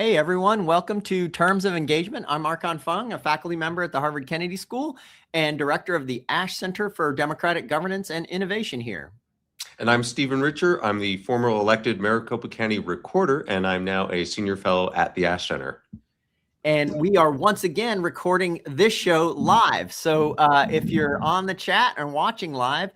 Hey everyone, welcome to Terms of Engagement. I'm Archon Fung, a faculty member at the Harvard Kennedy School and director of the Ash Center for Democratic Governance and Innovation here. And I'm Stephen Richer. I'm the former elected Maricopa County recorder, and I'm now a senior fellow at the Ash Center. And we are once again recording this show live. So if you're on the chat and watching live,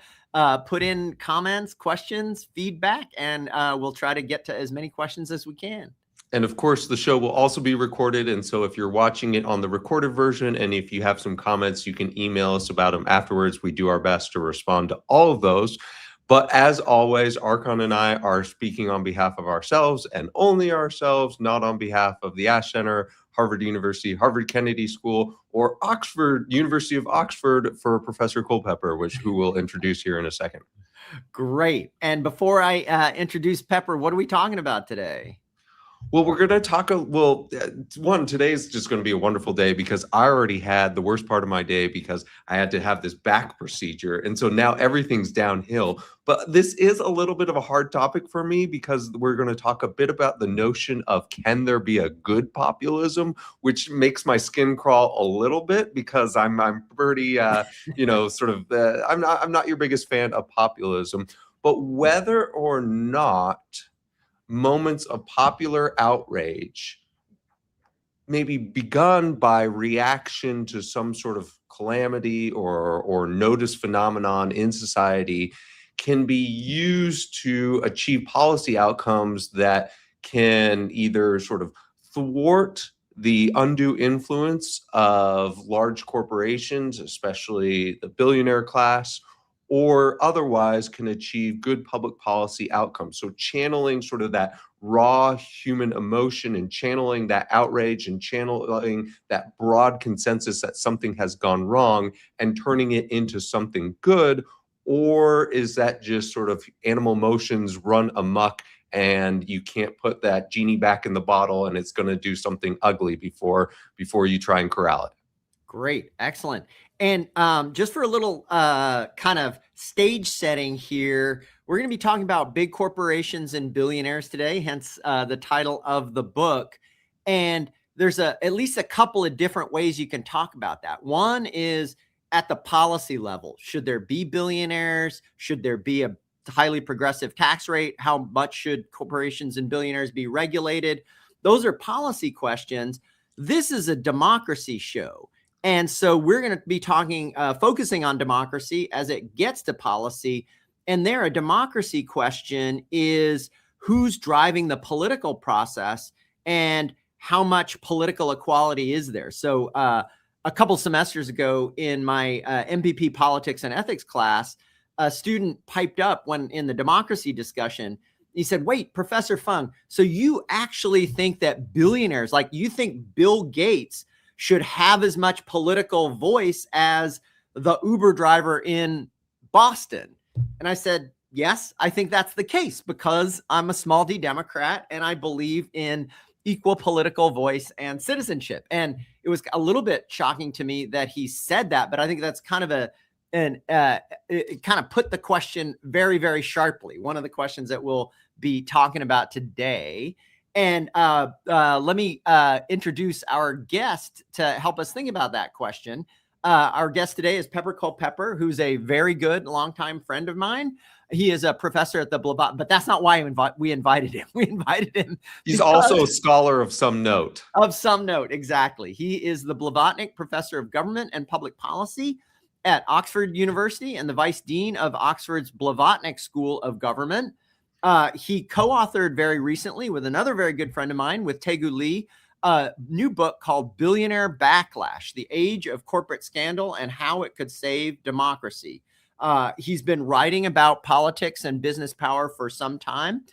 put in comments, questions, feedback, and we'll try to get to as many questions as we can. And of course, the show will also be recorded. And so if you're watching it on the recorded version, and if you have some comments, you can email us about them afterwards. We do our best to respond to all of those. But as always, Archon and I are speaking on behalf of ourselves and only ourselves, not on behalf of the Ash Center, Harvard University, Harvard Kennedy School, or University of Oxford for Professor Culpepper, who we'll introduce here in a second. Great. And before I introduce Pepper, what are we talking about today? Well, we're going to talk, today's just going to be a wonderful day because I already had the worst part of my day because I had to have this back procedure. And so now everything's downhill. But this is a little bit of a hard topic for me because we're going to talk a bit about the notion of can there be a good populism, which makes my skin crawl a little bit because I'm pretty, I'm not your biggest fan of populism. But whether or not moments of popular outrage maybe begun by reaction to some sort of calamity or notice phenomenon in society can be used to achieve policy outcomes that can either sort of thwart the undue influence of large corporations, especially the billionaire class, or otherwise can achieve good public policy outcomes. So channeling sort of that raw human emotion and channeling that outrage and channeling that broad consensus that something has gone wrong and turning it into something good, or is that just sort of animal emotions run amok and you can't put that genie back in the bottle and it's going to do something ugly before you try and corral it? Great. Excellent. And just for a little kind of stage setting here, we're going to be talking about big corporations and billionaires today, hence the title of the book. And there's at least a couple of different ways you can talk about that. One is at the policy level. Should there be billionaires? Should there be a highly progressive tax rate? How much should corporations and billionaires be regulated? Those are policy questions. This is a democracy show. And so we're going to be talking, focusing on democracy as it gets to policy. And there, a democracy question is who's driving the political process and how much political equality is there? So a couple semesters ago in my MPP politics and ethics class, a student piped up when in the democracy discussion. He said, wait, Professor Fung, so you actually think that billionaires, like you think Bill Gates should have as much political voice as the Uber driver in Boston? And I said, yes, I think that's the case because I'm a small d Democrat and I believe in equal political voice and citizenship. And it was a little bit shocking to me that he said that, but I think that's kind of it kind of put the question very, very sharply. One of the questions that we'll be talking about today. And let me introduce our guest to help us think about that question. Our guest today is Pepper Culpepper, who's a very good longtime friend of mine. He is a professor at the Blavatnik, but that's not why we invited him. We invited him. He's also a scholar of some note. Of some note, exactly. He is the Blavatnik Professor of Government and Public Policy at Oxford University and the Vice Dean of Oxford's Blavatnik School of Government. He co-authored very recently with another very good friend of mine, with Taeku Lee, a new book called Billionaire Backlash, The Age of Corporate Scandal and How It Could Save Democracy. He's been writing about politics and business power for some time.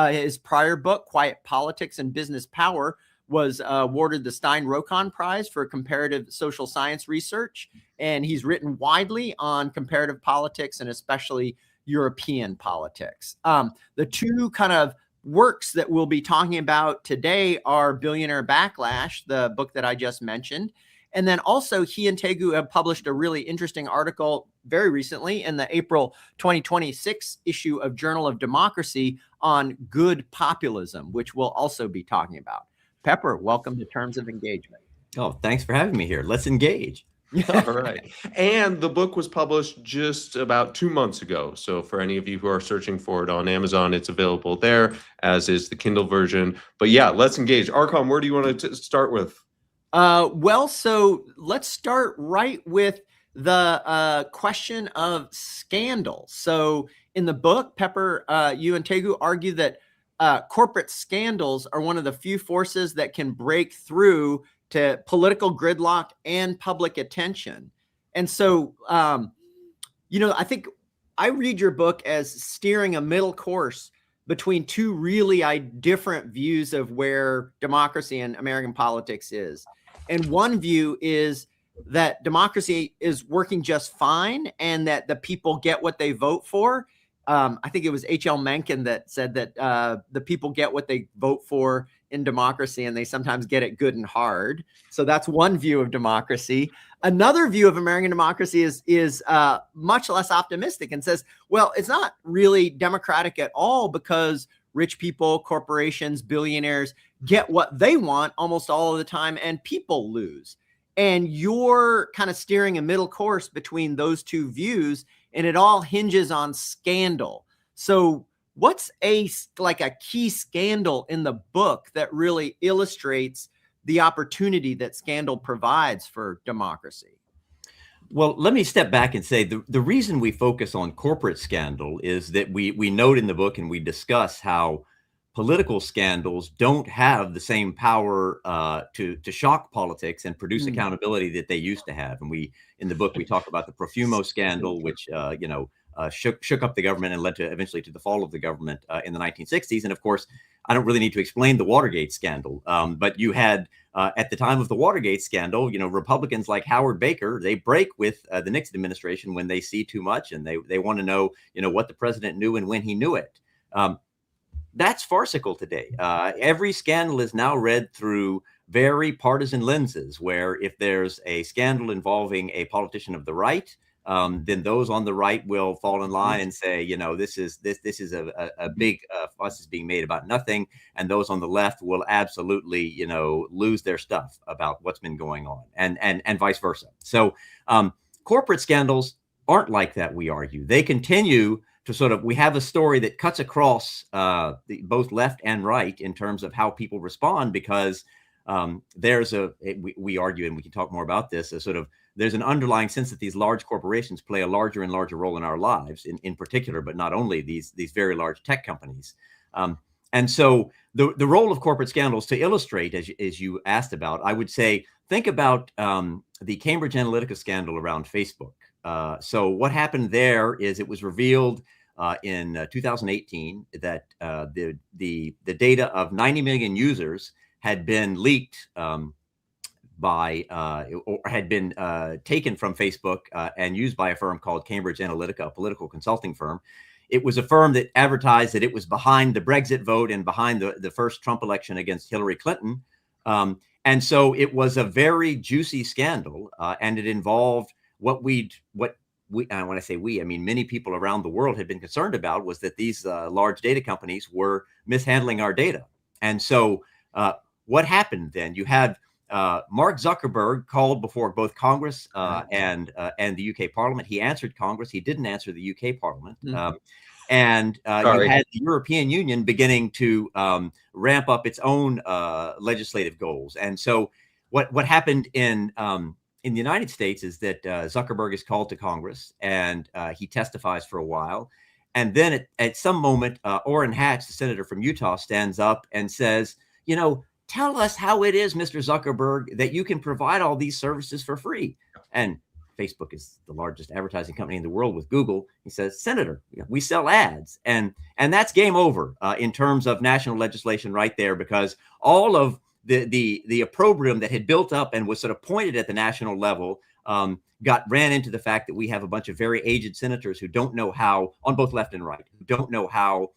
His prior book, Quiet Politics and Business Power, was awarded the Stein-Rokon Prize for comparative social science research. And he's written widely on comparative politics and especially European politics. The two kind of works that we'll be talking about today are Billionaire Backlash, the book that I just mentioned. And then also he and Taeku have published a really interesting article very recently in the April 2026 issue of Journal of Democracy on good populism, which we'll also be talking about. Pepper, welcome to Terms of Engagement. Oh, thanks for having me here. Let's engage. All right. And the book was published just about 2 months ago. So for any of you who are searching for it on Amazon, it's available there, as is the Kindle version. But yeah, let's engage. Archon, where do you want to start with? Well, so let's start right with the question of scandal. So in the book, Pepper, you and Taeku argue that corporate scandals are one of the few forces that can break through to political gridlock and public attention. And so, I think I read your book as steering a middle course between two really different views of where democracy and American politics is. And one view is that democracy is working just fine and that the people get what they vote for. I think it was H.L. Mencken that said that the people get what they vote for in democracy, and they sometimes get it good and hard. So that's one view of democracy. Another view of American democracy is much less optimistic and says, well, it's not really democratic at all because rich people, corporations, billionaires get what they want almost all of the time, and people lose. And you're kind of steering a middle course between those two views, and it all hinges on scandal. So what's a key scandal in the book that really illustrates the opportunity that scandal provides for democracy? Well, let me step back and say the reason we focus on corporate scandal is that we note in the book and we discuss how political scandals don't have the same power to shock politics and produce accountability that they used to have. And in the book, we talk about the Profumo scandal, which shook up the government and led eventually to the fall of the government in the 1960s. And of course, I don't really need to explain the Watergate scandal, but you had at the time of the Watergate scandal, Republicans like Howard Baker, they break with the Nixon administration when they see too much, and they want to know, what the president knew and when he knew it. That's farcical today. Every scandal is now read through very partisan lenses, where if there's a scandal involving a politician of the right, then those on the right will fall in line and say, this is a big fuss is being made about nothing, and those on the left will absolutely, lose their stuff about what's been going on, and vice versa. So corporate scandals aren't like that. We argue they continue to we have a story that cuts across both left and right in terms of how people respond, because we argue, and we can talk more about this, there's an underlying sense that these large corporations play a larger and larger role in our lives, in particular, but not only these very large tech companies. And so the role of corporate scandals, to illustrate, as you asked about, I would say, think about the Cambridge Analytica scandal around Facebook. So what happened there is it was revealed in 2018 that the data of 90 million users had been leaked or had been taken from Facebook and used by a firm called Cambridge Analytica, a political consulting firm. It was a firm that advertised that it was behind the Brexit vote and behind the first Trump election against Hillary Clinton. And so it was a very juicy scandal, and it involved and when I say we, I mean many people around the world had been concerned about, was that these large data companies were mishandling our data. And so what happened then? You had Mark Zuckerberg called before both Congress and the UK Parliament. He answered Congress. He didn't answer the UK Parliament. And you had the European Union beginning to ramp up its own legislative goals. And so what happened in the United States is that Zuckerberg is called to Congress, and he testifies for a while. And then at some moment, Orrin Hatch, the senator from Utah, stands up and says, tell us how it is, Mr. Zuckerberg, that you can provide all these services for free. And Facebook is the largest advertising company in the world with Google. He says, Senator, we sell ads. And that's game over in terms of national legislation right there, because all of the opprobrium that had built up and was pointed at the national level ran into the fact that we have a bunch of very aged senators who don't know how, on both left and right, who don't know how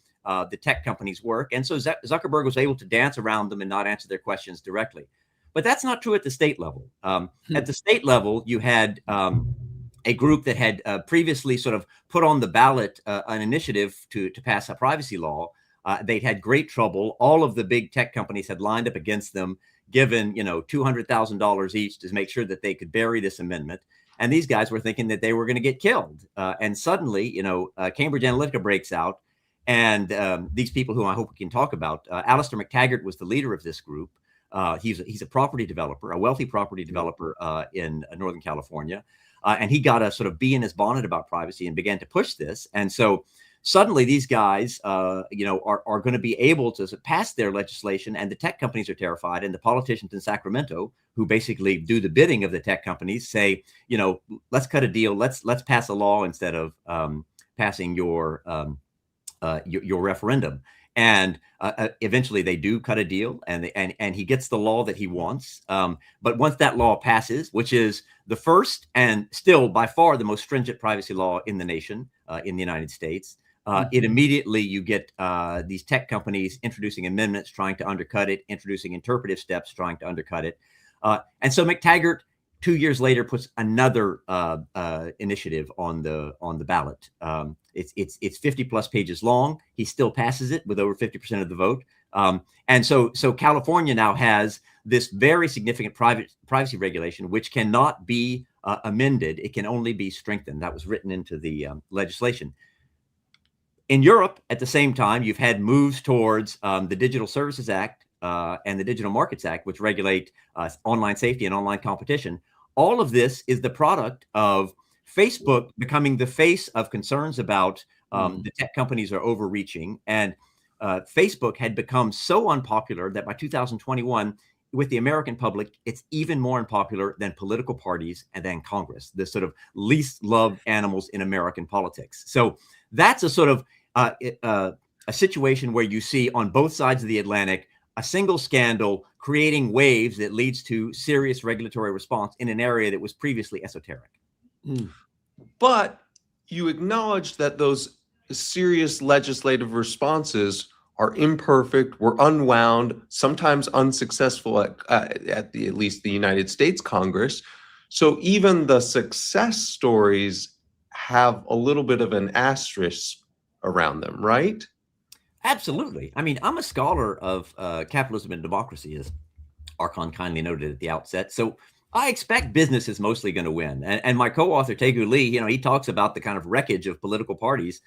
the tech companies work. And so Zuckerberg was able to dance around them and not answer their questions directly. But that's not true at the state level. At the state level, you had a group that had previously put on the ballot an initiative to pass a privacy law They'd had great trouble. All of the big tech companies had lined up against them, given, $200,000 each to make sure that they could bury this amendment. And these guys were thinking that they were going to get killed. And suddenly, Cambridge Analytica breaks out. And these people who I hope we can talk about, Alistair McTaggart was the leader of this group. He's a property developer, a wealthy property developer in Northern California. And he got a sort of bee in his bonnet about privacy and began to push this. And so suddenly these guys, are going to be able to pass their legislation, and the tech companies are terrified. And the politicians in Sacramento, who basically do the bidding of the tech companies, say, let's cut a deal. Let's pass a law instead of passing your referendum. And eventually they do cut a deal, and he gets the law that he wants. But once that law passes, which is the first and still by far the most stringent privacy law in the nation, in the United States, it immediately, you get these tech companies introducing amendments trying to undercut it, introducing interpretive steps trying to undercut it. And so McTaggart, 2 years later, puts another initiative on the ballot. It's 50 plus pages long. He still passes it with over 50% of the vote. And so California now has this very significant privacy regulation, which cannot be amended. It can only be strengthened. That was written into the legislation. In Europe, at the same time, you've had moves towards the Digital Services Act and the Digital Markets Act, which regulate online safety and online competition. All of this is the product of Facebook becoming the face of concerns about the tech companies are overreaching. And Facebook had become so unpopular that by 2021, with the American public, it's even more unpopular than political parties and then Congress, the sort of least loved animals in American politics. So that's a sort of a situation where you see on both sides of the Atlantic a single scandal creating waves that leads to serious regulatory response in an area that was previously esoteric. But you acknowledge that those serious legislative responses are imperfect, were unwound, sometimes unsuccessful at least the United States Congress. So even the success stories have a little bit of an asterisk around them, right? Absolutely. I mean, I'm a scholar of capitalism and democracy, as Archon kindly noted at the outset. So I expect business is mostly going to win. And my co-author, Taeku Lee, he talks about the kind of wreckage of political parties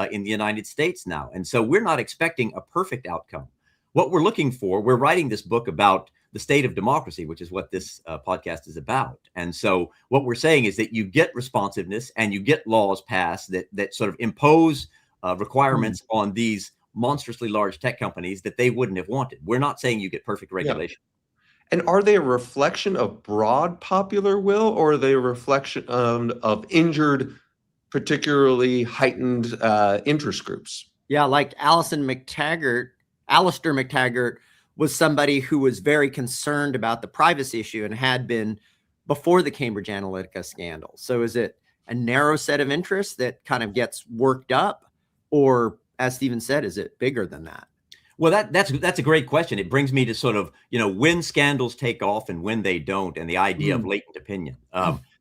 in the United States now. And so we're not expecting a perfect outcome. What we're looking for, we're writing this book about the state of democracy, which is what this podcast is about. And so what we're saying is that you get responsiveness and you get laws passed that sort of impose requirements on these monstrously large tech companies that they wouldn't have wanted. We're not saying you get perfect regulation. Yeah. And are they a reflection of broad popular will, or are they a reflection of injured, particularly heightened interest groups? Yeah, like Alistair McTaggart was somebody who was very concerned about the privacy issue and had been before the Cambridge Analytica scandal. So is it a narrow set of interests that kind of gets worked up, or, as Stephen said, is it bigger than that? Well, that's a great question. It brings me to sort of, when scandals take off and when they don't, and the idea of latent opinion.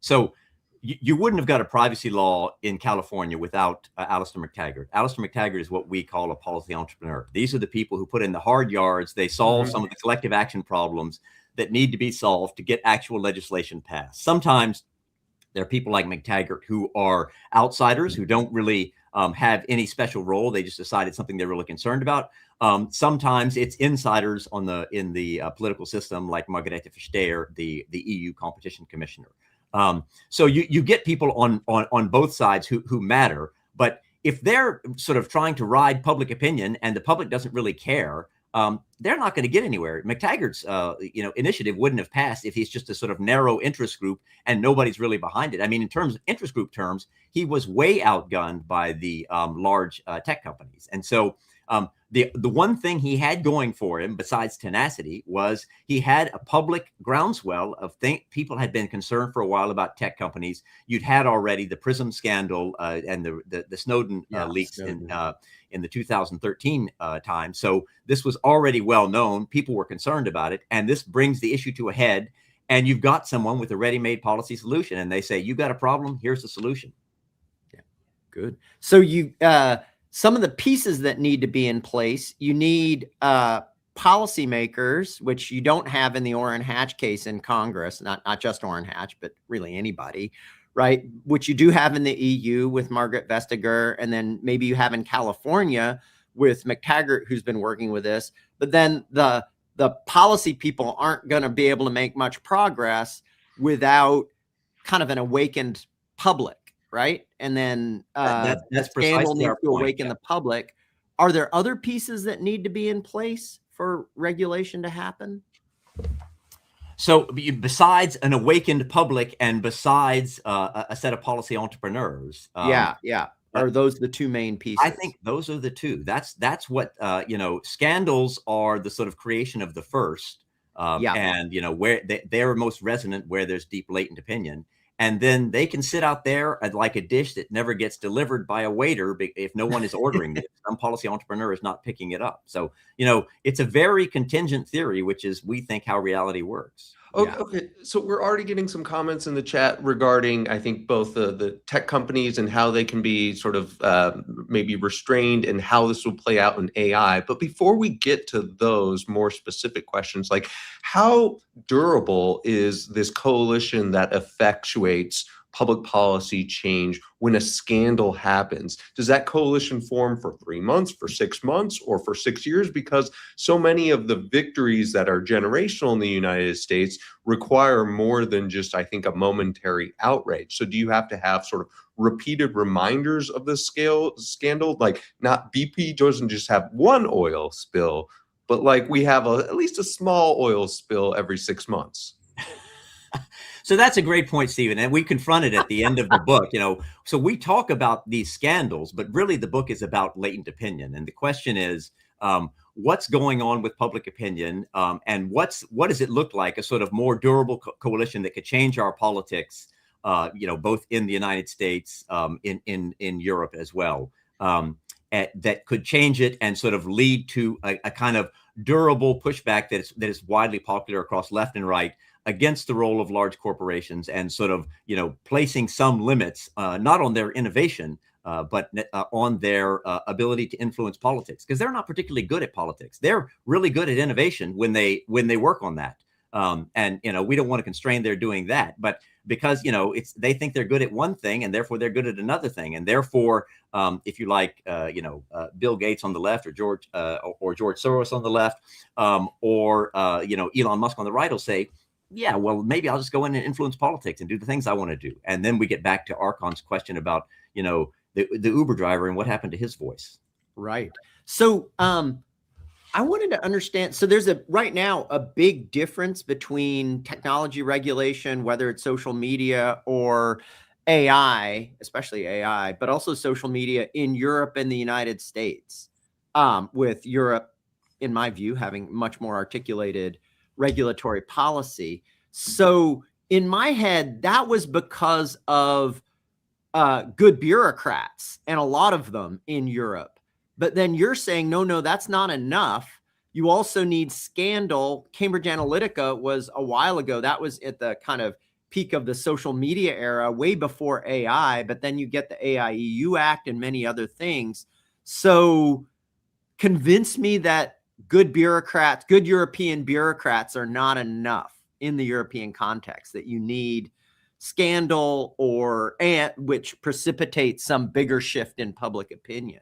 So you wouldn't have got a privacy law in California without Alistair McTaggart. Alistair McTaggart is what we call a policy entrepreneur. These are the people who put in the hard yards. They solve some of the collective action problems that need to be solved to get actual legislation passed. Sometimes there are people like McTaggart who are outsiders who don't really have any special role. They just decided something they're really concerned about. Sometimes it's insiders in the political system, like Margrethe Vestager, the EU competition commissioner. So you get people on both sides who matter. But if they're sort of trying to ride public opinion and the public doesn't really care, they're not going to get anywhere. McTaggart's initiative wouldn't have passed if he's just a sort of narrow interest group and nobody's really behind it. I mean, in terms of interest group terms, he was way outgunned by the large tech companies. And so the one thing he had going for him, besides tenacity, was he had a public groundswell of people had been concerned for a while about tech companies. You'd had already the PRISM scandal and the Snowden leaks in the 2013 time. So this was already well known. People were concerned about it. And this brings the issue to a head. And you've got someone with a ready-made policy solution. And they say, you got a problem, here's the solution. Yeah, good. So some of the pieces that need to be in place, you need policymakers, which you don't have in the Orrin Hatch case in Congress, not just Orrin Hatch, but really anybody, right? Which you do have in the EU with Margaret Vestager, and then maybe you have in California with McTaggart, who's been working with this. But then the policy people aren't going to be able to make much progress without kind of an awakened public, right? And then That's the scandal precisely our needs to point. awaken the public. Are there other pieces that need to be in place for regulation to happen? So besides an awakened public and besides a set of policy entrepreneurs, Are those the two main pieces? I think those are the two. That's what scandals are the sort of creation of the first, and where they're most resonant, where there's deep latent opinion, and then they can sit out there like a dish that never gets delivered by a waiter if no one is ordering it. Some policy entrepreneur is not picking it up. So it's a very contingent theory, which is, we think, how reality works. Okay, so we're already getting some comments in the chat regarding, I think, both the tech companies and how they can be sort of maybe restrained and how this will play out in AI. But before we get to those more specific questions, like how durable is this coalition that effectuates public policy change when a scandal happens? Does that coalition form for 3 months, for 6 months, or for 6 years? Because so many of the victories that are generational in the United States require more than just, I think, a momentary outrage. So do you have to have sort of repeated reminders of the scandal? Like, not BP doesn't just have one oil spill, but like we have at least a small oil spill every 6 months. So that's a great point, Stephen. And we confront it at the end of the book. So we talk about these scandals, but really the book is about latent opinion. And the question is, what's going on with public opinion, and what does it look like, a sort of more durable coalition that could change our politics, both in the United States, in Europe as well, that could change it and sort of lead to a kind of durable pushback that is widely popular across left and right against the role of large corporations, and sort of placing some limits, not on their innovation, but on their ability to influence politics, because they're not particularly good at politics. They're really good at innovation when they work on that. And we don't want to constrain their doing that, but because they think they're good at one thing, and therefore they're good at another thing, and therefore if you like Bill Gates on the left, or George Soros on the left, or Elon Musk on the right will say, yeah, well, maybe I'll just go in and influence politics and do the things I want to do. And then we get back to Archon's question about the Uber driver and what happened to his voice. Right. So I wanted to understand, so there's right now a big difference between technology regulation, whether it's social media or AI, especially AI, but also social media in Europe and the United States, with Europe, in my view, having much more articulated regulatory policy. So in my head, that was because of good bureaucrats, and a lot of them in Europe. But then you're saying, no, that's not enough. You also need scandal. Cambridge Analytica was a while ago. That was at the kind of peak of the social media era, way before AI. But then you get the AI EU Act and many other things. So convince me that good bureaucrats, good European bureaucrats, are not enough in the European context, that you need scandal which precipitates some bigger shift in public opinion.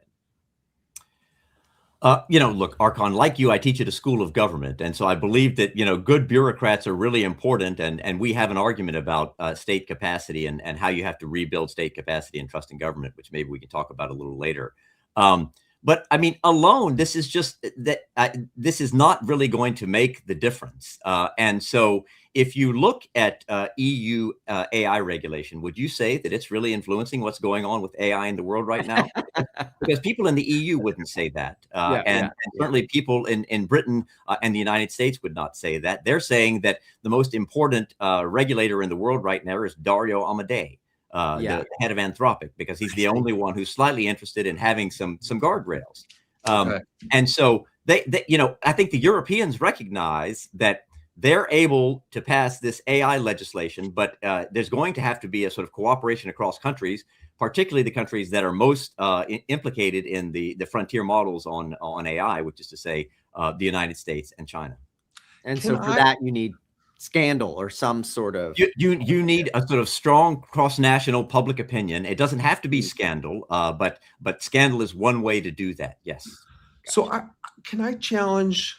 Look, Archon, like you, I teach at a school of government. And so I believe that, good bureaucrats are really important. And we have an argument about state capacity and how you have to rebuild state capacity and trust in government, which maybe we can talk about a little later. But I mean, alone, this is just that this is not really going to make the difference. And so if you look at EU AI regulation, would you say that it's really influencing what's going on with AI in the world right now? Because people in the EU wouldn't say that. And certainly people in Britain and the United States would not say that. They're saying that the most important regulator in the world right now is Dario Amodei, the head of Anthropic, because he's the only one who's slightly interested in having some guardrails. And so they I think the Europeans recognize that they're able to pass this AI legislation, but there's going to have to be a sort of cooperation across countries, particularly the countries that are most implicated in the frontier models on AI, which is to say the United States and China. And so for that, you need scandal or some sort of. You need a sort of strong cross-national public opinion. It doesn't have to be scandal, but scandal is one way to do that. Yes. So can I challenge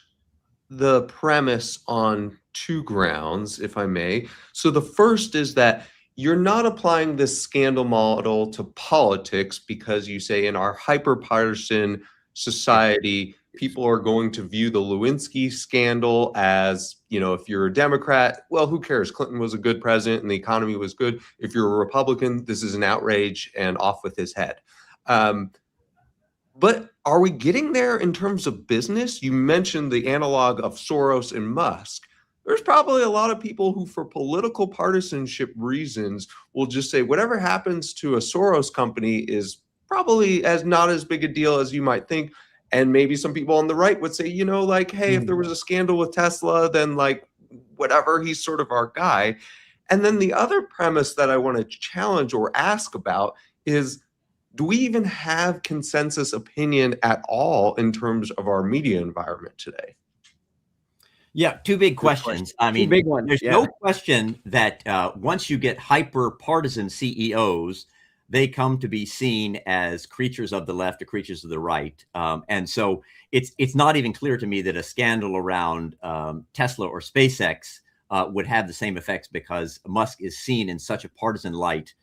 the premise on two grounds, if I may? So the first is that you're not applying this scandal model to politics because you say in our hyper-partisan society, people are going to view the Lewinsky scandal as, if you're a Democrat, well, who cares? Clinton was a good president and the economy was good. If you're a Republican, this is an outrage and off with his head. But are we getting there in terms of business? You mentioned the analog of Soros and Musk. There's probably a lot of people who, for political partisanship reasons, will just say whatever happens to a Soros company is probably not as big a deal as you might think. And maybe some people on the right would say, hey, if there was a scandal with Tesla, then whatever, he's sort of our guy. And then the other premise that I want to challenge or ask about is, do we even have consensus opinion at all in terms of our media environment today? Yeah, two big questions. I mean, big ones. There's no question that once you get hyper partisan CEOs, they come to be seen as creatures of the left or creatures of the right. And so it's not even clear to me that a scandal around Tesla or SpaceX would have the same effects, because Musk is seen in such a partisan light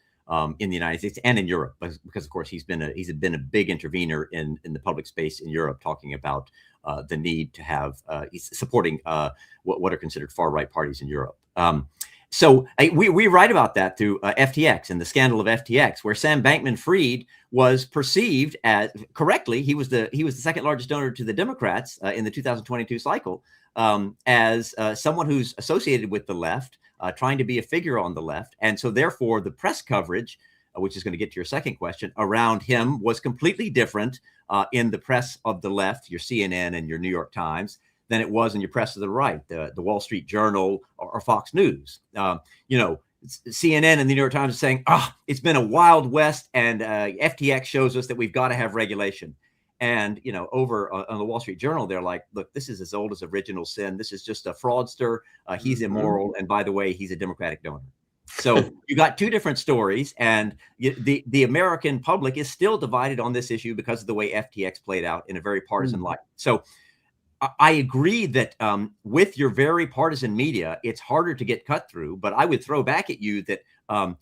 in the United States and in Europe, because of course he's been a big intervener in the public space in Europe, talking about the need to have he's supporting what are considered far right parties in Europe. So we write about that through FTX and the scandal of FTX, where Sam Bankman-Fried was perceived as, correctly, he was the second largest donor to the Democrats in the 2022 cycle, as someone who's associated with the left, trying to be a figure on the left. And so therefore the press coverage, which is going to get to your second question, around him was completely different in the press of the left, your CNN and your New York Times, than it was in your press of the right, the Wall Street Journal or Fox News. CNN and the New York Times are saying, it's been a wild west, and FTX shows us that we've got to have regulation. And, over on the Wall Street Journal, they're like, look, this is as old as original sin. This is just a fraudster. He's immoral. And by the way, he's a Democratic donor. So you got two different stories, and the American public is still divided on this issue because of the way FTX played out in a very partisan light. So I agree that with your very partisan media, it's harder to get cut through. But I would throw back at you that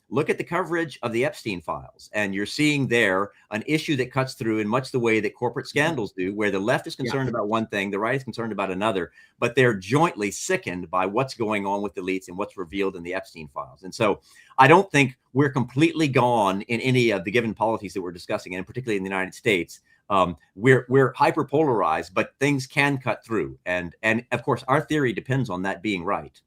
look at the coverage of the Epstein files, and you're seeing there an issue that cuts through in much the way that corporate scandals do, where the left is concerned about one thing, the right is concerned about another, but they're jointly sickened by what's going on with the elites and what's revealed in the Epstein files. And so I don't think we're completely gone in any of the given policies that we're discussing, and particularly in the United States. We're hyper polarized, but things can cut through, and of course our theory depends on that being right.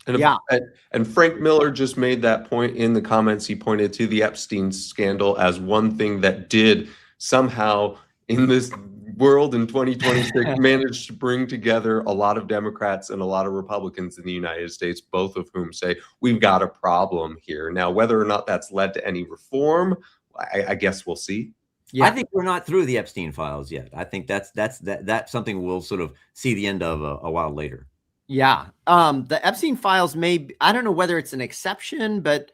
And Frank Miller just made that point in the comments. He pointed to the Epstein scandal as one thing that did somehow in this world in 2026 manage to bring together a lot of Democrats and a lot of Republicans in the United States, both of whom say we've got a problem here. Now, whether or not that's led to any reform, I guess we'll see. Yeah. I think we're not through the Epstein files yet. I think that's something we'll sort of see the end of a while later. Yeah. The Epstein files I don't know whether it's an exception, but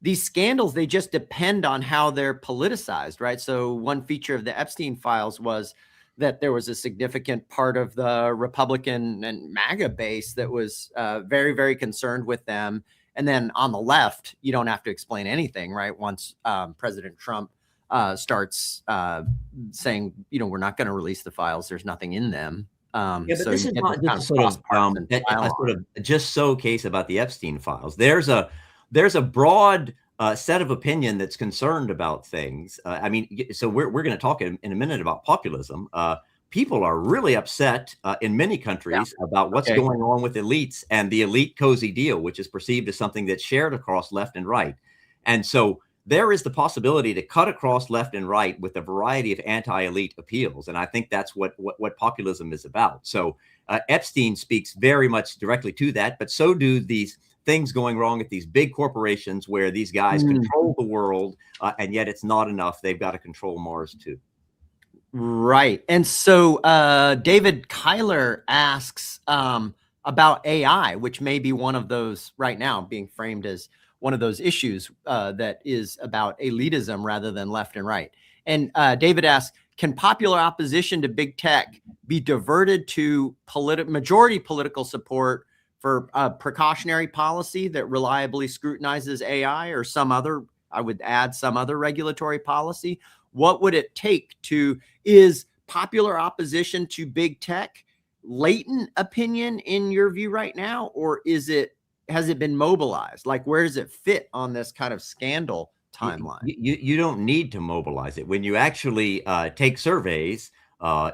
these scandals, they just depend on how they're politicized, right? So one feature of the Epstein files was that there was a significant part of the Republican and MAGA base that was very, very concerned with them. And then on the left, you don't have to explain anything, right? Once President Trump starts saying, we're not going to release the files, there's nothing in them. But so this is not just sort of just so case about the Epstein files. There's a broad set of opinion that's concerned about things. So we're going to talk in a minute about populism. People are really upset in many countries about what's going on with elites and the elite cozy deal, which is perceived as something that's shared across left and right. And so there is the possibility to cut across left and right with a variety of anti-elite appeals. And I think that's what populism is about. So Epstein speaks very much directly to that, but so do these things going wrong at these big corporations where these guys control the world, and yet it's not enough. They've got to control Mars too. Right. And so David Kyler asks about AI, which may be one of those right now being framed as one of those issues that is about elitism rather than left and right. And David asks, can popular opposition to big tech be diverted to majority political support for a precautionary policy that reliably scrutinizes AI or some other, I would add some other regulatory policy? What would it take is popular opposition to big tech latent opinion in your view right now, or has it been mobilized? Like, where does it fit on this kind of scandal timeline? You don't need to mobilize it. When you actually take surveys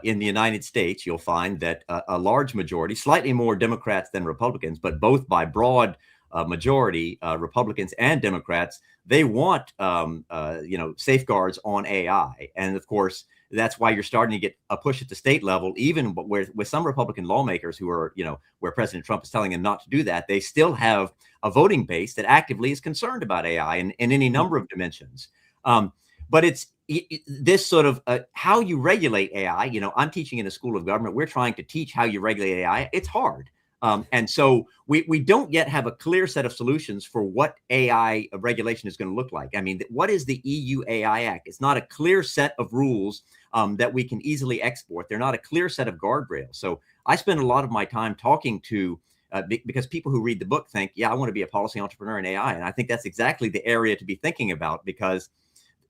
in the United States, you'll find that a large majority, slightly more Democrats than Republicans, but both by broad majority, Republicans and Democrats, they want safeguards on AI. And of course, that's why you're starting to get a push at the state level, even with some Republican lawmakers who are, where President Trump is telling them not to do that. They still have a voting base that actively is concerned about AI in any number of dimensions. But it's this sort of how you regulate AI. I'm teaching in a school of government. We're trying to teach how you regulate AI. It's hard. And so we don't yet have a clear set of solutions for what AI regulation is going to look like. I mean, what is the EU AI Act? It's not a clear set of rules that we can easily export. They're not a clear set of guardrails. So I spend a lot of my time talking to, because people who read the book think, yeah, I want to be a policy entrepreneur in AI. And I think that's exactly the area to be thinking about, because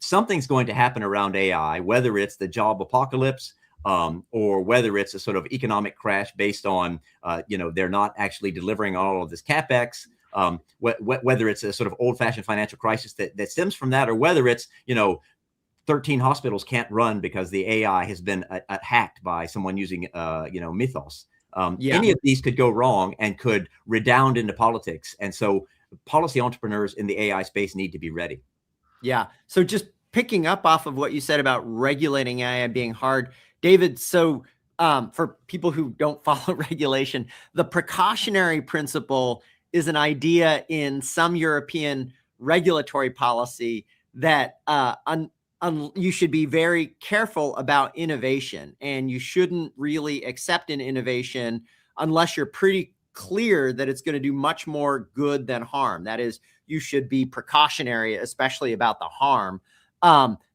something's going to happen around AI, whether it's the job apocalypse, or whether it's a sort of economic crash based on, they're not actually delivering all of this CapEx, whether it's a sort of old-fashioned financial crisis that stems from that, or whether it's, 13 hospitals can't run because the AI has been hacked by someone using, mythos. Any of these could go wrong and could redound into politics. And so policy entrepreneurs in the AI space need to be ready. Yeah. So just picking up off of what you said about regulating AI being hard, David, so for people who don't follow regulation, the precautionary principle is an idea in some European regulatory policy that you should be very careful about innovation, and you shouldn't really accept an innovation unless you're pretty clear that it's going to do much more good than harm. That is, you should be precautionary, especially about the harm.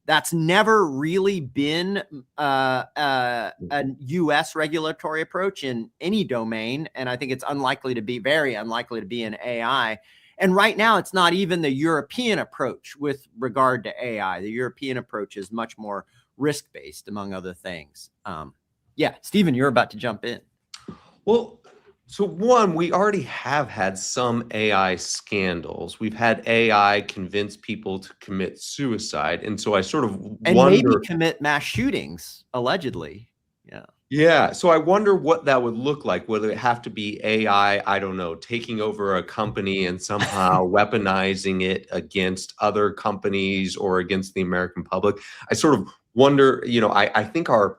That's never really been a U.S. regulatory approach in any domain, and I think it's very unlikely to be in AI. And right now, it's not even the European approach with regard to AI. The European approach is much more risk-based, among other things. Stephen, you're about to jump in. Well, so one, we already have had some AI scandals. We've had AI convince people to commit suicide. And so I sort of wonder, maybe commit mass shootings, allegedly. Yeah. So I wonder what that would look like. Would it have to be AI, I don't know, taking over a company and somehow weaponizing it against other companies or against the American public? I sort of wonder, I think our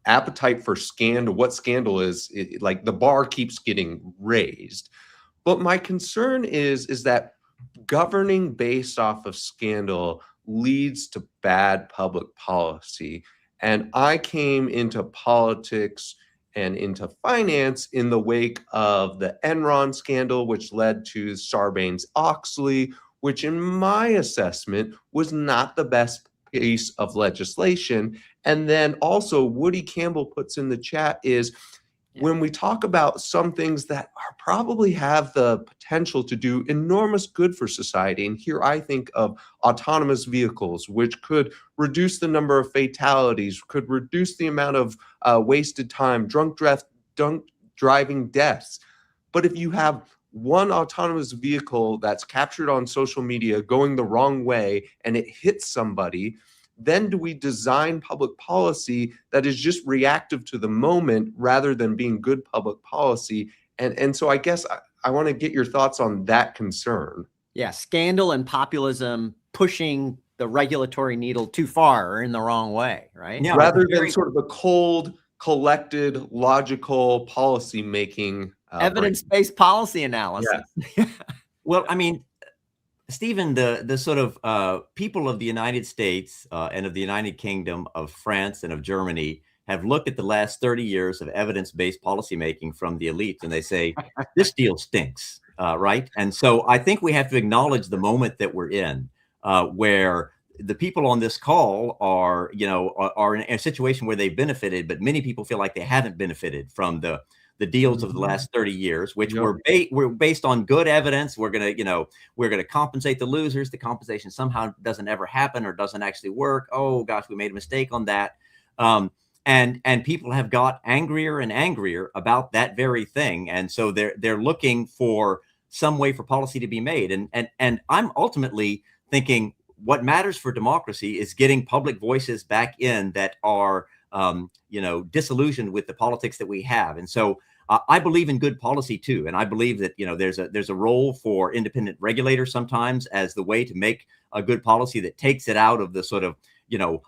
appetite for scandal, what scandal is, like the bar keeps getting raised. But my concern is that governing based off of scandal leads to bad public policy. And I came into politics and into finance in the wake of the Enron scandal, which led to Sarbanes-Oxley, which in my assessment was not the best piece of legislation. And then also Woody Campbell puts in the chat is when we talk about some things that probably have the potential to do enormous good for society. And here I think of autonomous vehicles, which could reduce the number of fatalities, could reduce the amount of wasted time, drunk driving deaths. But if you have one autonomous vehicle that's captured on social media going the wrong way and it hits somebody, then do we design public policy that is just reactive to the moment rather than being good public policy? And so I guess I want to get your thoughts on that concern. Yeah, scandal and populism pushing the regulatory needle too far or in the wrong way, right? Yeah, rather than sort of a cold, collected, logical policy making. Evidence-based policy analysis. Yeah. Well, I mean, Stephen, the sort of people of the United States and of the United Kingdom, of France and of Germany have looked at the last 30 years of evidence-based policymaking from the elites, and they say, this deal stinks, right? And so I think we have to acknowledge the moment that we're in, where the people on this call are, are in a situation where they've benefited, but many people feel like they haven't benefited from the deals of the last 30 years, which were based on good evidence. We're going to compensate the losers. The compensation somehow doesn't ever happen or doesn't actually work. Oh gosh, we made a mistake on that. And people have got angrier and angrier about that very thing. And so they're looking for some way for policy to be made. And I'm ultimately thinking what matters for democracy is getting public voices back in that are disillusioned with the politics that we have. And so I believe in good policy too. And I believe that, there's a role for independent regulators sometimes as the way to make a good policy that takes it out of the sort of,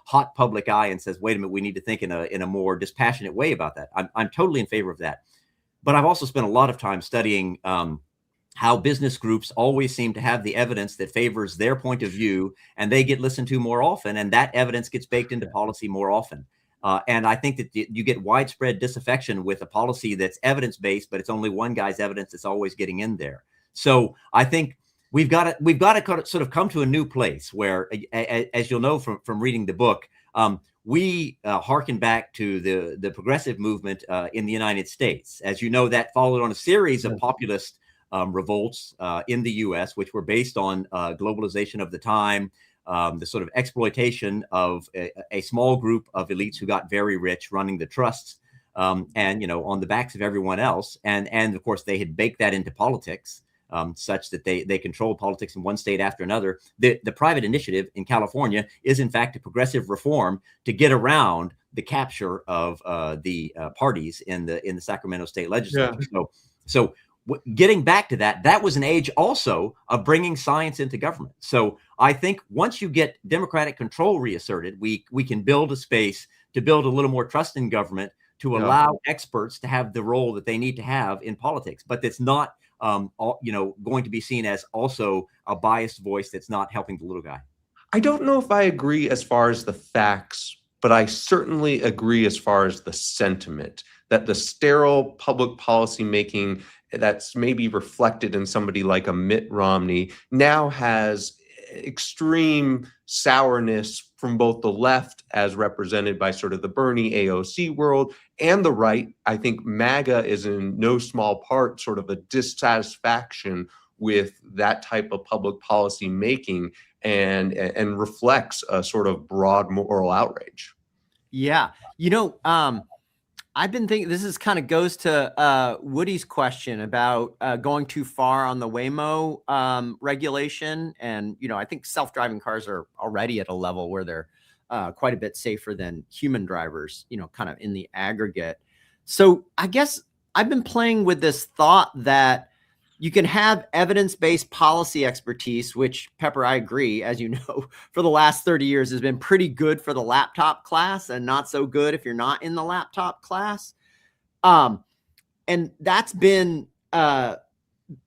hot public eye and says, wait a minute, we need to think in a more dispassionate way about that. I'm totally in favor of that. But I've also spent a lot of time studying how business groups always seem to have the evidence that favors their point of view, and they get listened to more often, and that evidence gets baked into policy more often. And I think that you get widespread disaffection with a policy that's evidence-based, but it's only one guy's evidence that's always getting in there. So I think we've got to sort of come to a new place where, as you'll know from reading the book, we harken back to the progressive movement in the United States. As you know, that followed on a series of populist revolts in the U.S., which were based on globalization of the time, the sort of exploitation of a small group of elites who got very rich running the trusts, and on the backs of everyone else. And of course, they had baked that into politics, such that they controlled politics in one state after another. The private initiative in California is in fact a progressive reform to get around the capture of the parties in the Sacramento state legislature. Yeah. So getting back to that was an age also of bringing science into government. So I think once you get democratic control reasserted, we can build a space to build a little more trust in government to allow experts to have the role that they need to have in politics. But that's not going to be seen as also a biased voice that's not helping the little guy. I don't know if I agree as far as the facts, but I certainly agree as far as the sentiment that the sterile public policy making that's maybe reflected in somebody like a Mitt Romney now has extreme sourness from both the left, as represented by sort of the Bernie AOC world, and the right. I think MAGA is in no small part sort of a dissatisfaction with that type of public policy making and reflects a sort of broad moral outrage. Yeah. I've been thinking this is kind of goes to Woody's question about going too far on the Waymo regulation. And, I think self-driving cars are already at a level where they're quite a bit safer than human drivers, kind of in the aggregate. So I guess I've been playing with this thought that you can have evidence-based policy expertise, which, Pepper, I agree, as you know, for the last 30 years has been pretty good for the laptop class and not so good if you're not in the laptop class. And that's been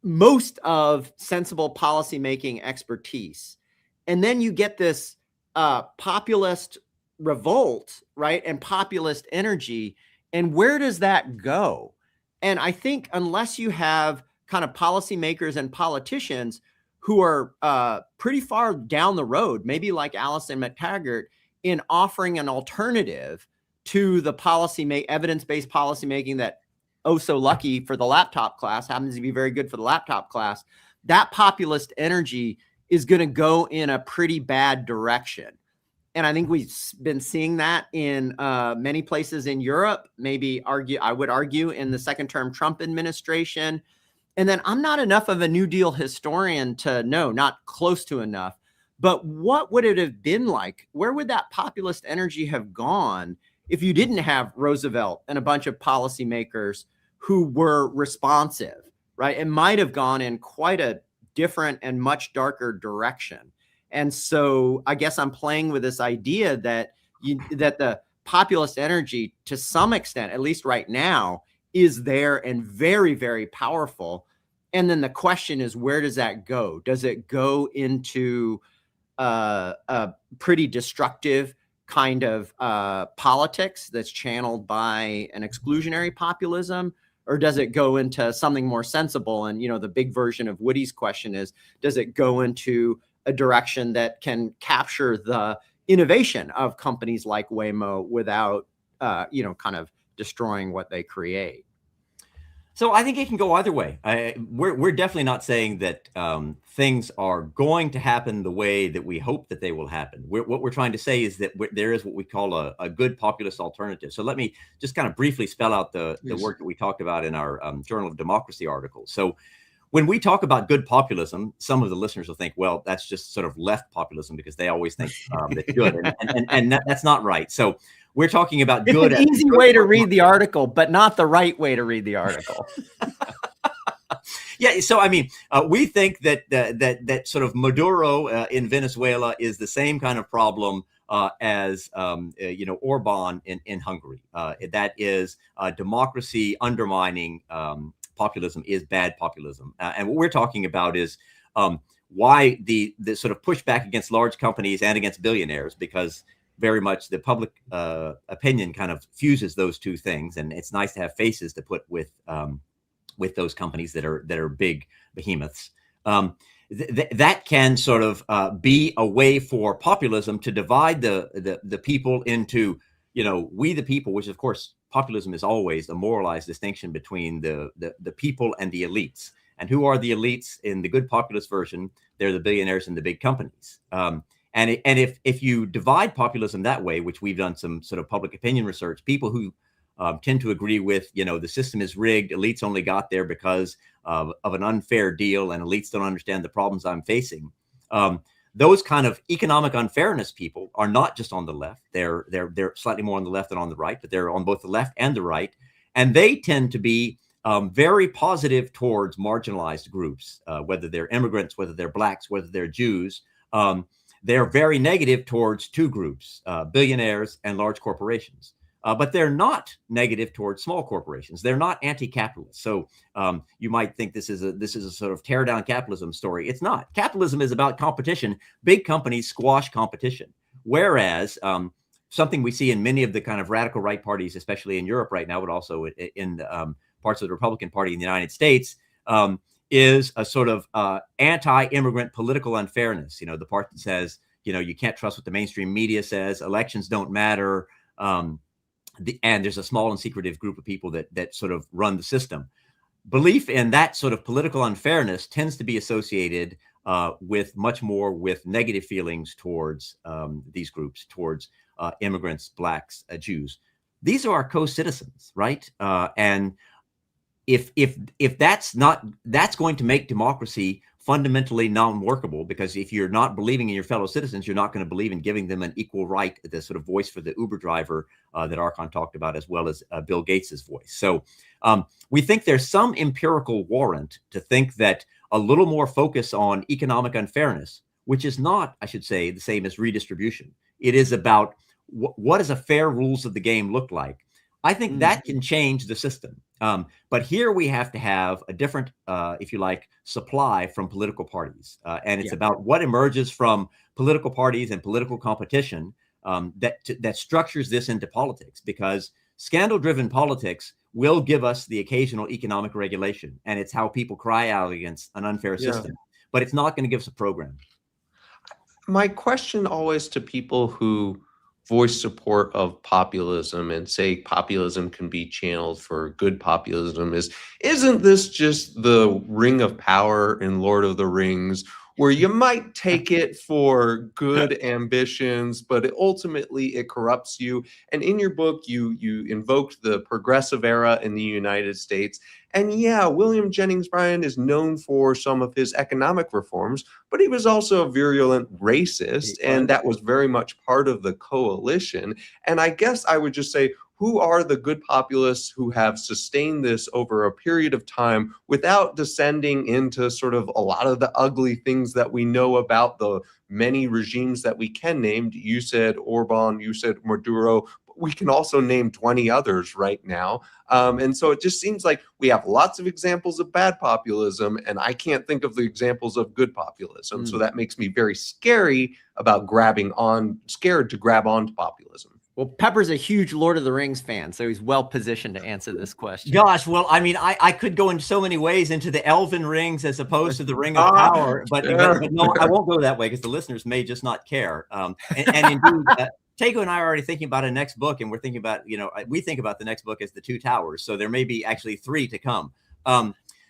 most of sensible policymaking expertise. And then you get this populist revolt, right? And populist energy. And where does that go? And I think unless you have kind of policymakers and politicians who are pretty far down the road, maybe like Alison McTaggart, in offering an alternative to the evidence-based policymaking that, oh so lucky for the laptop class, happens to be very good for the laptop class, that populist energy is going to go in a pretty bad direction. And I think we've been seeing that in many places in Europe, I would argue in the second term Trump administration. And then I'm not enough of a New Deal historian to know, not close to enough, but what would it have been like? Where would that populist energy have gone if you didn't have Roosevelt and a bunch of policymakers who were responsive, right? It might have gone in quite a different and much darker direction. And so I guess I'm playing with this idea that the populist energy, to some extent, at least right now, is there and very, very powerful. And then the question is, where does that go? Does it go into a pretty destructive kind of politics that's channeled by an exclusionary populism? Or does it go into something more sensible? And, you know, the big version of Woody's question is, does it go into a direction that can capture the innovation of companies like Waymo without, you know, kind of destroying what they create? So I think it can go either way. We're definitely not saying that things are going to happen the way that we hope that they will happen. What we're trying to say is that there is what we call a good populist alternative. So let me just kind of briefly spell out the work that we talked about in our Journal of Democracy article. So when we talk about good populism, some of the listeners will think, well, that's just sort of left populism because they always think that's good. And that's not right. So we're talking about good. It's an easy way to read the article, but not the right way to read the article. Yeah, so I mean, we think that that sort of Maduro in Venezuela is the same kind of problem as you know, Orban in Hungary. That is democracy undermining populism is bad populism, and what we're talking about is why the sort of pushback against large companies and against billionaires, because very much the public opinion kind of fuses those two things, and it's nice to have faces to put with those companies that are big behemoths. That can sort of be a way for populism to divide the people into, you know, we the people, which of course populism is always a moralized distinction between the people and the elites. And who are the elites in the good populist version? They're the billionaires and the big companies. And if you divide populism that way, which we've done some sort of public opinion research, people who tend to agree with, you know, the system is rigged, elites only got there because of an unfair deal, and elites don't understand the problems I'm facing. Those kind of economic unfairness people are not just on the left. They're slightly more on the left than on the right, but they're on both the left and the right. And they tend to be very positive towards marginalized groups, whether they're immigrants, whether they're blacks, whether they're Jews. They're very negative towards two groups, billionaires and large corporations. But they're not negative towards small corporations. They're not anti-capitalist. So you might think this is a sort of tear down capitalism story. It's not. Capitalism is about competition. Big companies squash competition. Whereas something we see in many of the kind of radical right parties, especially in Europe right now, but also in parts of the Republican Party in the United States, is a sort of anti-immigrant political unfairness. You know, the part that says, you know, you can't trust what the mainstream media says, elections don't matter, and there's a small and secretive group of people that sort of run the system. Belief in that sort of political unfairness tends to be associated with much more with negative feelings towards these groups, towards immigrants, blacks, Jews. These are our co-citizens, right? And if that's going to make democracy fundamentally non-workable, because if you're not believing in your fellow citizens, you're not going to believe in giving them an equal right, the sort of voice for the Uber driver that Archon talked about, as well as Bill Gates's voice. So we think there's some empirical warrant to think that a little more focus on economic unfairness, which is not, I should say, the same as redistribution. It is about what does a fair rules of the game look like? I think that can change the system. But here we have to have a different, if you like, supply from political parties. And it's about what emerges from political parties and political competition that structures this into politics, because scandal-driven politics will give us the occasional economic regulation. And it's how people cry out against an unfair system. But it's not going to give us a program. My question always to people who voice support of populism and say populism can be channeled for good populism is, isn't this just the ring of power in Lord of the Rings, where you might take it for good ambitions, but ultimately it corrupts you? And in your book, you invoked the progressive era in the United States. And yeah, William Jennings Bryan is known for some of his economic reforms, but he was also a virulent racist, and that was very much part of the coalition. And I guess I would just say, who are the good populists who have sustained this over a period of time without descending into sort of a lot of the ugly things that we know about the many regimes that we can name? You said Orban, you said Maduro. we can also name 20 others right now. And so it just seems like we have lots of examples of bad populism, and I can't think of the examples of good populism. So that makes me very scared to grab onto populism. Well, Pepper's a huge Lord of the Rings fan, so he's well positioned to answer this question. Gosh, well, I mean, I could go in so many ways into the elven rings as opposed to the ring of power, but no, I won't go that way because the listeners may just not care. And indeed, Taeku and I are already thinking about a next book, and we're thinking about, we think about the next book as the Two Towers. So there may be actually 3 to come.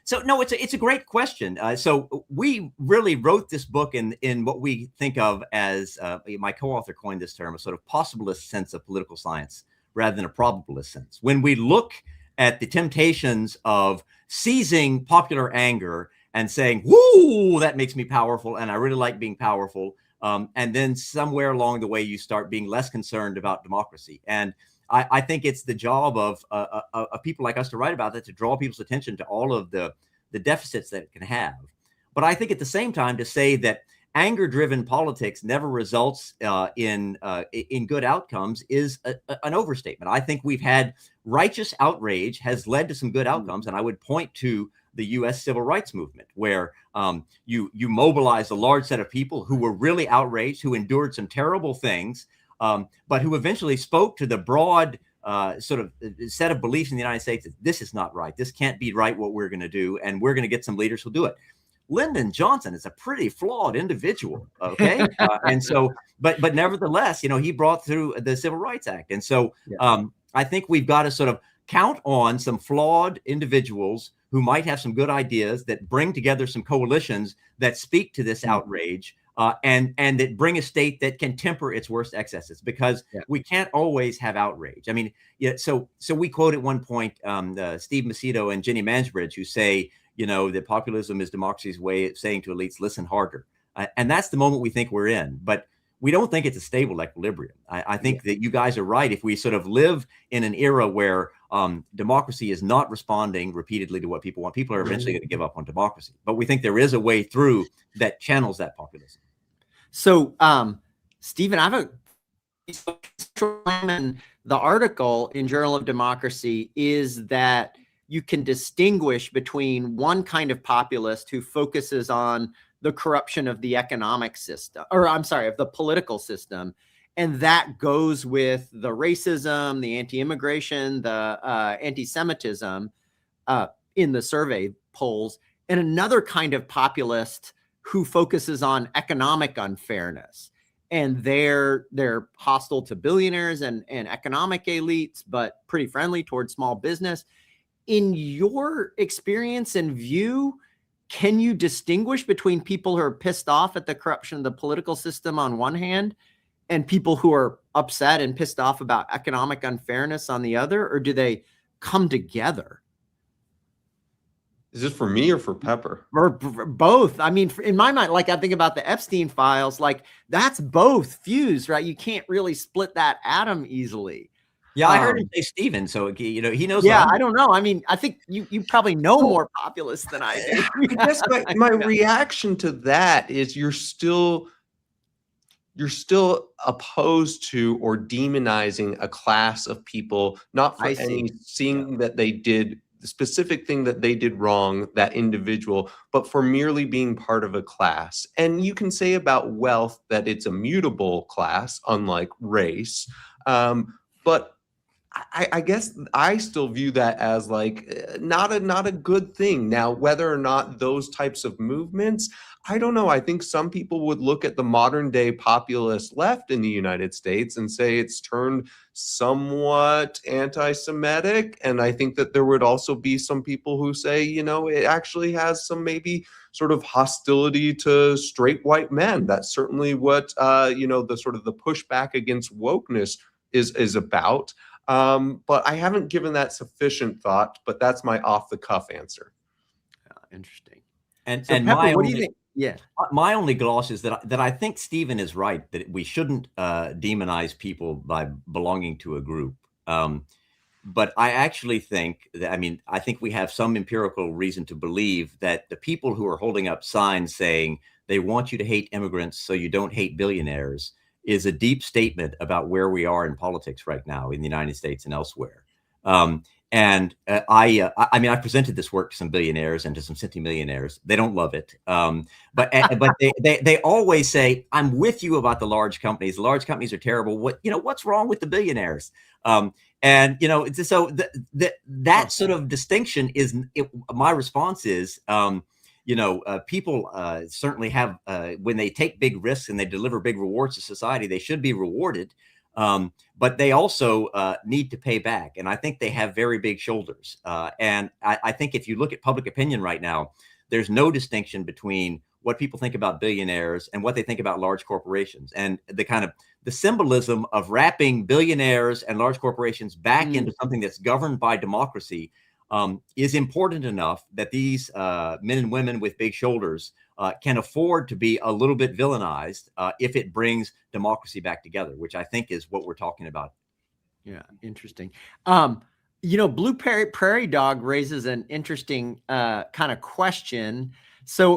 So no, it's a great question. So we really wrote this book in what we think of as, my co-author coined this term, a sort of possibilist sense of political science rather than a probabilist sense. When we look at the temptations of seizing popular anger and saying, whoo, that makes me powerful, and I really like being powerful, and then somewhere along the way you start being less concerned about democracy. And I think it's the job of people like us to write about that, to draw people's attention to all of the deficits that it can have. But I think at the same time to say that anger-driven politics never results in good outcomes is an overstatement. I think we've had righteous outrage has led to some good outcomes, and I would point to the U.S. civil rights movement, where you mobilized a large set of people who were really outraged, who endured some terrible things, but who eventually spoke to the broad sort of set of beliefs in the United States that this is not right. This can't be right, what we're going to do. And we're going to get some leaders who'll do it. Lyndon Johnson is a pretty flawed individual. Okay. And so, but nevertheless, he brought through the Civil Rights Act. And so I think we've got to sort of count on some flawed individuals who might have some good ideas that bring together some coalitions that speak to this outrage. And that bring a state that can temper its worst excesses, because we can't always have outrage. I mean, so we quote at one point Steve Macedo and Jenny Mansbridge, who say, that populism is democracy's way of saying to elites, listen harder. And that's the moment we think we're in. But we don't think it's a stable equilibrium. I think that you guys are right. If we sort of live in an era where democracy is not responding repeatedly to what people want, people are eventually going to give up on democracy. But we think there is a way through that channels that populism. So, Stephen, I have the article in Journal of Democracy is that you can distinguish between one kind of populist who focuses on the corruption of the economic system, or I'm sorry, of the political system. And that goes with the racism, the anti-immigration, the anti-Semitism in the survey polls, and another kind of populist who focuses on economic unfairness. And they're hostile to billionaires and economic elites, but pretty friendly towards small business. In your experience and view, can you distinguish between people who are pissed off at the corruption of the political system on one hand and people who are upset and pissed off about economic unfairness on the other, or do they come together? Is this for me or for Pepper? Or both. I mean, in my mind, like I think about the Epstein files, like that's both fused, right? You can't really split that atom easily. Yeah, I heard him say Stephen, so he knows. Yeah, I don't know. I mean, I think you probably know more populists than I do. I guess my reaction to that is you're still opposed to or demonizing a class of people, not for that they did the specific thing that they did wrong, that individual, but for merely being part of a class. And you can say about wealth that it's a mutable class, unlike race. But I guess I still view that as like not a good thing. Now, whether or not those types of movements, I don't know. I think some people would look at the modern day populist left in the United States and say it's turned somewhat anti-Semitic. And I think that there would also be some people who say, it actually has some maybe sort of hostility to straight white men. That's certainly what, the sort of the pushback against wokeness is about. But I haven't given that sufficient thought, but that's my off the cuff answer. Interesting. And so Pepper, what do you think? Yeah. My only gloss is that I think Stephen is right, that we shouldn't demonize people by belonging to a group. But I actually think that, I think we have some empirical reason to believe that the people who are holding up signs saying they want you to hate immigrants so you don't hate billionaires, is a deep statement about where we are in politics right now in the United States and elsewhere. I mean, I've presented this work to some billionaires and to some centimillionaires. They don't love it, but they always say, "I'm with you about the large companies. The large companies are terrible. What's wrong with the billionaires?" So that sort of distinction is my response is. People certainly have, when they take big risks and they deliver big rewards to society, they should be rewarded. But they also need to pay back. And I think they have very big shoulders. And I think if you look at public opinion right now, there's no distinction between what people think about billionaires and what they think about large corporations. And the symbolism of wrapping billionaires and large corporations back into something that's governed by democracy is important enough that these men and women with big shoulders can afford to be a little bit villainized if it brings democracy back together, which I think is what we're talking about. Yeah, interesting. Blue Prairie Dog raises an interesting kind of question.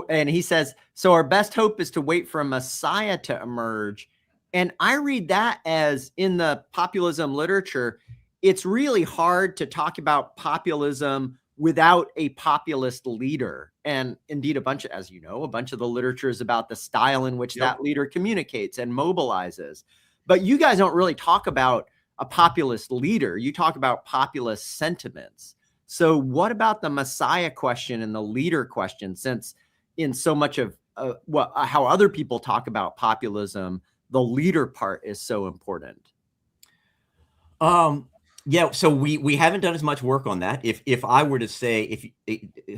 And he says, so our best hope is to wait for a messiah to emerge. And I read that as, in the populism literature, it's really hard to talk about populism without a populist leader. And indeed, a bunch of the literature is about the style in which that leader communicates and mobilizes. But you guys don't really talk about a populist leader. You talk about populist sentiments. So what about the messiah question and the leader question, since in so much of how other people talk about populism, the leader part is so important? Yeah, so we haven't done as much work on that. If I were to say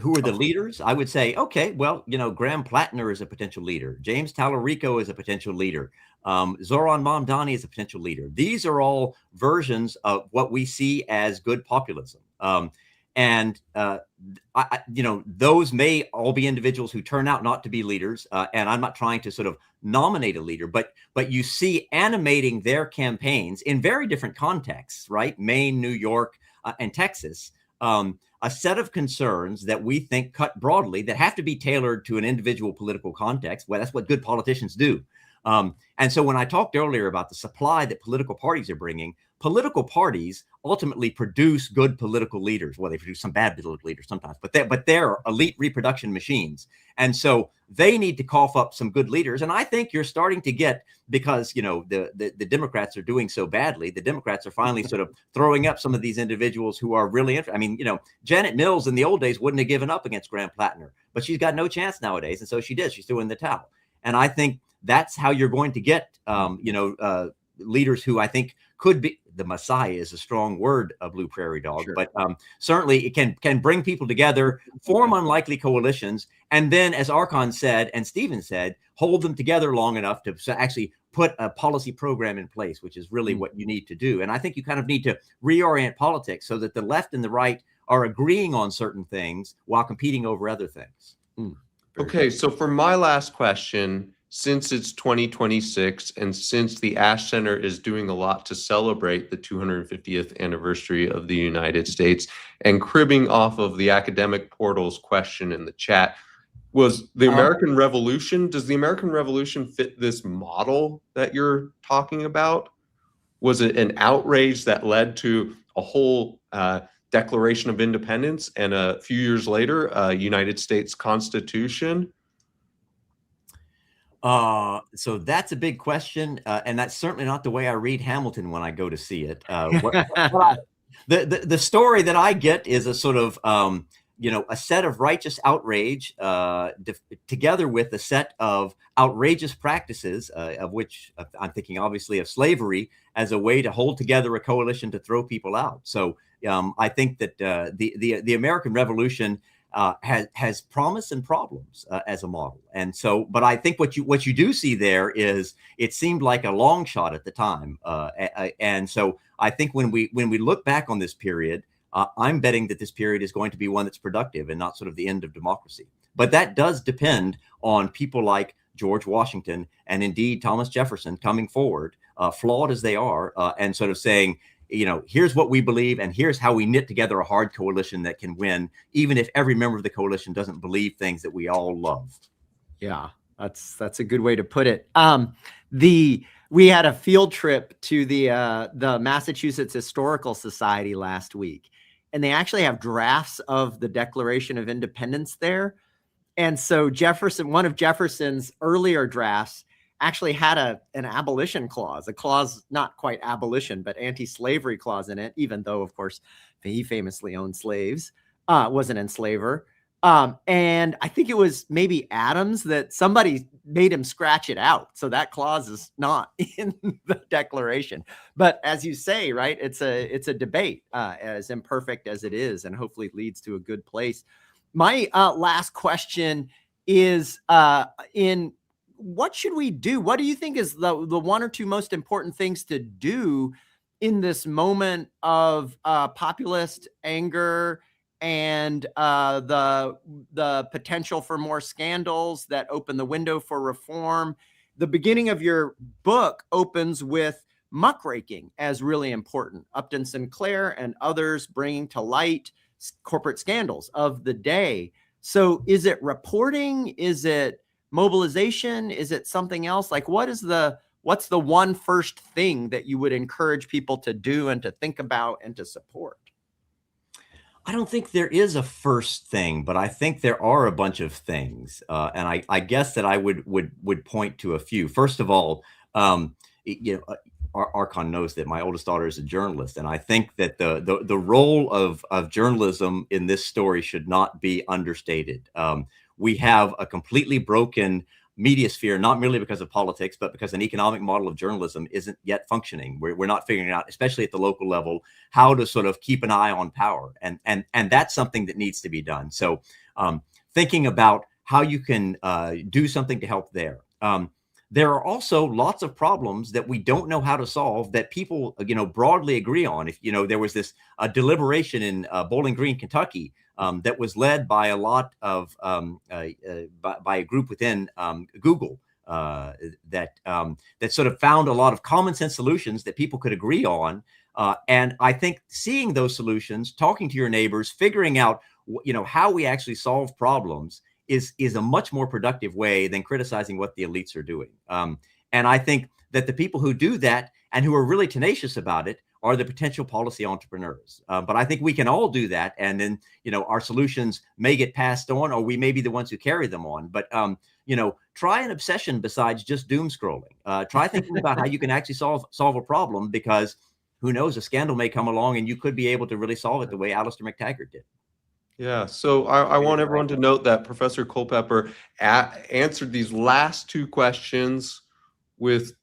who are the leaders, I would say, okay, well, Graham Plattner is a potential leader. James Tallarico is a potential leader. Zoran Mamdani is a potential leader. These are all versions of what we see as good populism. Those may all be individuals who turn out not to be leaders. And I'm not trying to sort of nominate a leader, but you see animating their campaigns in very different contexts, right? Maine, New York, and Texas, a set of concerns that we think cut broadly that have to be tailored to an individual political context. Well, that's what good politicians do. And so when I talked earlier about the supply that political parties are bringing, political parties ultimately produce good political leaders. Well, they produce some bad political leaders sometimes, but they're elite reproduction machines. And so they need to cough up some good leaders. And I think you're starting to get, because, the Democrats are doing so badly, the Democrats are finally sort of throwing up some of these individuals who are really interesting. I mean, Janet Mills in the old days wouldn't have given up against Graham Plattner, but she's got no chance nowadays. And so she did. She's throwing the towel. And I think that's how you're going to get, leaders who I think could be. The messiah is a strong word, a Blue Prairie Dog, sure. But certainly it can bring people together, form unlikely coalitions, and then, as Archon said and Stephen said, hold them together long enough to actually put a policy program in place, which is really what you need to do. And I think you kind of need to reorient politics so that the left and the right are agreeing on certain things while competing over other things. Okay, so for my last question, since it's 2026 and since the Ash Center is doing a lot to celebrate the 250th anniversary of the United States, and cribbing off of the academic portal's question in the chat, was the American Revolution, does the American Revolution fit this model that you're talking about? Was it an outrage that led to a whole Declaration of Independence and a few years later, a United States Constitution? So that's a big question, and that's certainly not the way I read Hamilton when I go to see it. The story that I get is a sort of a set of righteous outrage together with a set of outrageous practices, of which I'm thinking obviously of slavery as a way to hold together a coalition to throw people out. So I think that the American Revolution has promise and problems as a model. And so, but I think what you do see there is it seemed like a long shot at the time. And so I think when we look back on this period, I'm betting that this period is going to be one that's productive and not sort of the end of democracy. But that does depend on people like George Washington and indeed Thomas Jefferson coming forward, flawed as they are, and sort of saying, here's what we believe, and here's how we knit together a hard coalition that can win, even if every member of the coalition doesn't believe things that we all love. Yeah, that's a good way to put it. We had a field trip to the Massachusetts Historical Society last week, and they actually have drafts of the Declaration of Independence there. And so one of Jefferson's earlier drafts actually had an abolition clause, a clause not quite abolition, but anti-slavery clause in it, even though, of course, he famously owned slaves, was an enslaver. And I think it was maybe Adams that somebody made him scratch it out. So that clause is not in the Declaration. But as you say, right, it's a debate, as imperfect as it is, and hopefully leads to a good place. My last question is in what should we do? What do you think is the one or two most important things to do in this moment of populist anger and the potential for more scandals that open the window for reform? The beginning of your book opens with muckraking as really important. Upton Sinclair and others bringing to light corporate scandals of the day. So is it reporting? Is it mobilization? Is it something else? Like, what's the one first thing that you would encourage people to do and to think about and to support? I don't think there is a first thing, but I think there are a bunch of things, and I guess that I would point to a few. First of all, Archon knows that my oldest daughter is a journalist, and I think that the role of journalism in this story should not be understated. We have a completely broken media sphere, not merely because of politics, but because an economic model of journalism isn't yet functioning. We're not figuring out, especially at the local level, how to sort of keep an eye on power. And that's something that needs to be done. So thinking about how you can do something to help there. There are also lots of problems that we don't know how to solve that people, broadly agree on. If, there was this deliberation in Bowling Green, Kentucky, that was led by a lot of by a group within Google that sort of found a lot of common sense solutions that people could agree on. And I think seeing those solutions, talking to your neighbors, figuring out how we actually solve problems is a much more productive way than criticizing what the elites are doing. And I think that the people who do that and who are really tenacious about it are the potential policy entrepreneurs. But I think we can all do that. And then, our solutions may get passed on, or we may be the ones who carry them on. But, try an obsession besides just doom scrolling. Try thinking about how you can actually solve a problem, because who knows, a scandal may come along and you could be able to really solve it the way Alistair McTaggart did. Yeah, so I want everyone to note that Professor Culpepper answered these last two questions with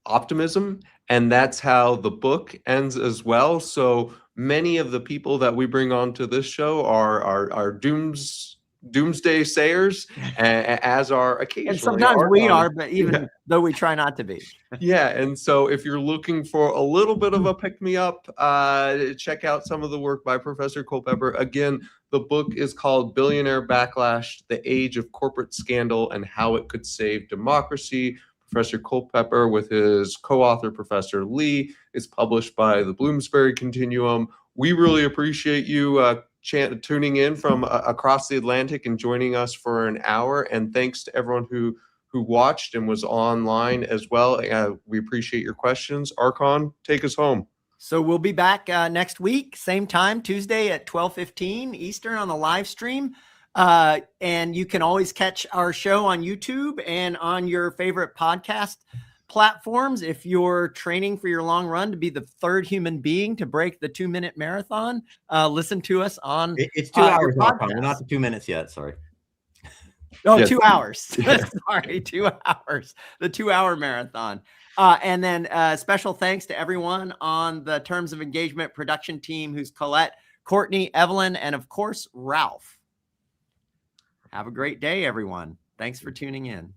optimism, and that's how the book ends as well. So many of the people that we bring onto this show are doomsday sayers, as are occasionally. And sometimes we are, but even Yeah. though we try not to be. Yeah, and so if you're looking for a little bit of a pick-me-up, check out some of the work by Professor Culpepper. Again, the book is called Billionaire Backlash: The Age of Corporate Scandal and How It Could Save Democracy. Professor Culpepper, with his co-author, Professor Lee, is published by the Bloomsbury Continuum. We really appreciate you tuning in from across the Atlantic and joining us for an hour. And thanks to everyone who watched and was online as well. We appreciate your questions. Archon, take us home. So we'll be back next week, same time, Tuesday at 12:15 Eastern on the live stream. And you can always catch our show on YouTube and on your favorite podcast platforms. If you're training for your long run to be the third human being to break the 2-minute marathon, listen to us on It's 2 hours, Archon. We're not to 2 minutes yet. Sorry. Oh, Yes. 2 hours. Yeah. Sorry, 2 hours. The 2-hour marathon. And then special thanks to everyone on the Terms of Engagement production team, who's Colette, Courtney, Evelyn, and of course, Ralph. Have a great day, everyone. Thanks for tuning in.